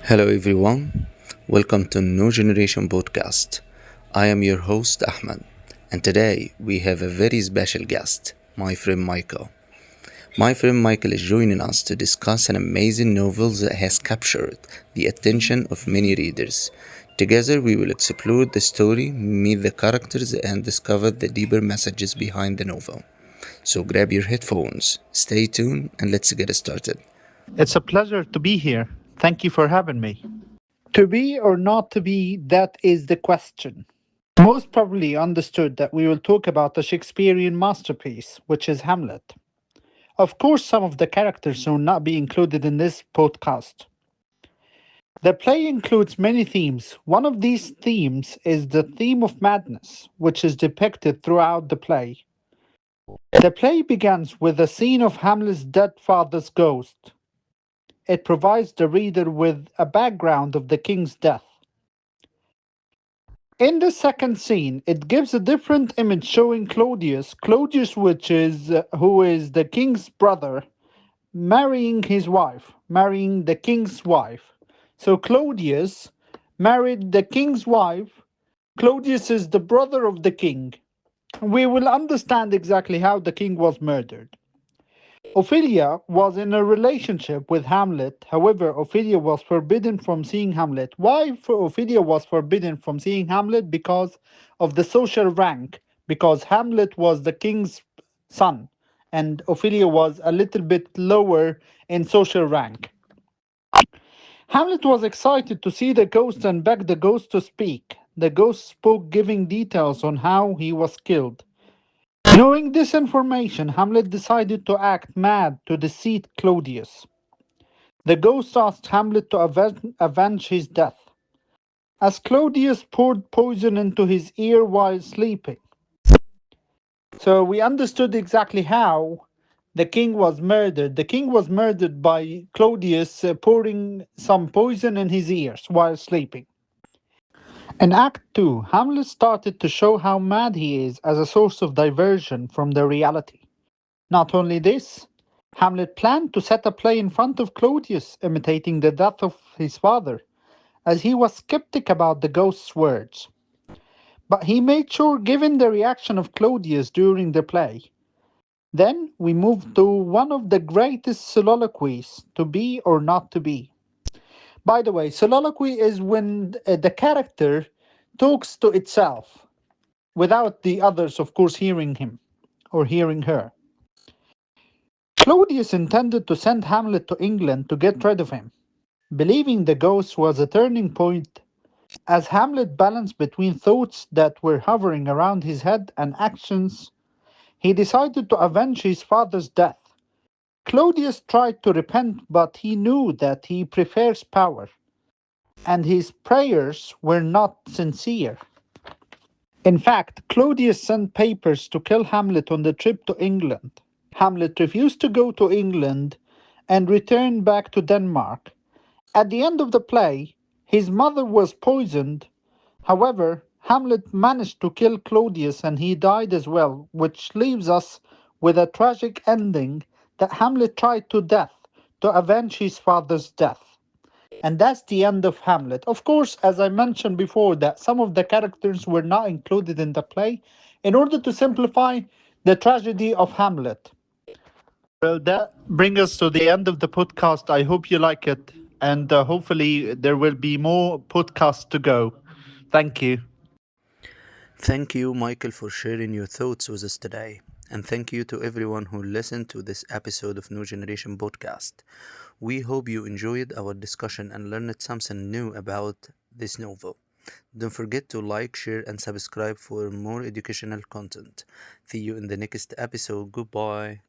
Hello everyone, welcome to New Generation Podcast. I am your host Ahmed, and today we have a very special guest, my friend Michael. My friend Michael is joining us to discuss an amazing novel that has captured the attention of many readers. Together we will explore the story, meet the characters, and discover the deeper messages behind the novel. So grab your headphones, stay tuned, and let's get started. It's a pleasure to be here. Thank you for having me. To be or not to be, that is the question. Most probably understood that we will talk about a Shakespearean masterpiece, which is Hamlet. Of course, some of the characters will not be included in this podcast. The play includes many themes. One of these themes is the theme of madness, which is depicted throughout the play. The play begins with a scene of Hamlet's dead father's ghost. It provides the reader with a background of the king's death. In the second scene, it gives a different image showing Claudius, which is who is the king's brother, marrying the king's wife. So Claudius married the king's wife. Claudius is the brother of the king. We will understand exactly how the king was murdered. Ophelia was in a relationship with Hamlet. However, Ophelia was forbidden from seeing Hamlet. Why Ophelia was forbidden from seeing Hamlet? Because of the social rank. Because Hamlet was the king's son, and Ophelia was a little bit lower in social rank. Hamlet was excited to see the ghost and begged the ghost to speak. The ghost spoke, giving details on how he was killed. Knowing this information, Hamlet decided to act mad to deceive Claudius. The ghost asked Hamlet to avenge his death, as Claudius poured poison into his ear while sleeping. So we understood exactly how the king was murdered. The king was murdered by Claudius pouring some poison in his ears while sleeping. In Act 2, Hamlet started to show how mad he is as a source of diversion from the reality. Not only this, Hamlet planned to set a play in front of Claudius, imitating the death of his father, as he was skeptic about the ghost's words. But he made sure, given the reaction of Claudius during the play. Then we moved to one of the greatest soliloquies, to be or not to be. By the way, soliloquy is when the character talks to itself, without the others, of course, hearing him or hearing her. Claudius intended to send Hamlet to England to get rid of him, believing the ghost was a turning point as Hamlet balanced between thoughts that were hovering around his head and actions. He decided to avenge his father's death. Claudius tried to repent, but he knew that he prefers power, and his prayers were not sincere. In fact, Claudius sent papers to kill Hamlet on the trip to England. Hamlet refused to go to England and returned back to Denmark. At the end of the play, his mother was poisoned. However, Hamlet managed to kill Claudius and he died as well, which leaves us with a tragic ending that Hamlet tried to death to avenge his father's death. And that's the end of Hamlet. Of course, as I mentioned before, that some of the characters were not included in the play in order to simplify the tragedy of Hamlet. Well, that brings us to the end of the podcast. I hope you like it, and hopefully, there will be more podcasts to go. Thank you. Thank you, Michael, for sharing your thoughts with us today. And thank you to everyone who listened to this episode of New Generation Podcast. We hope you enjoyed our discussion and learned something new about this novel. Don't forget to like, share, and subscribe for more educational content. See you in the next episode. Goodbye.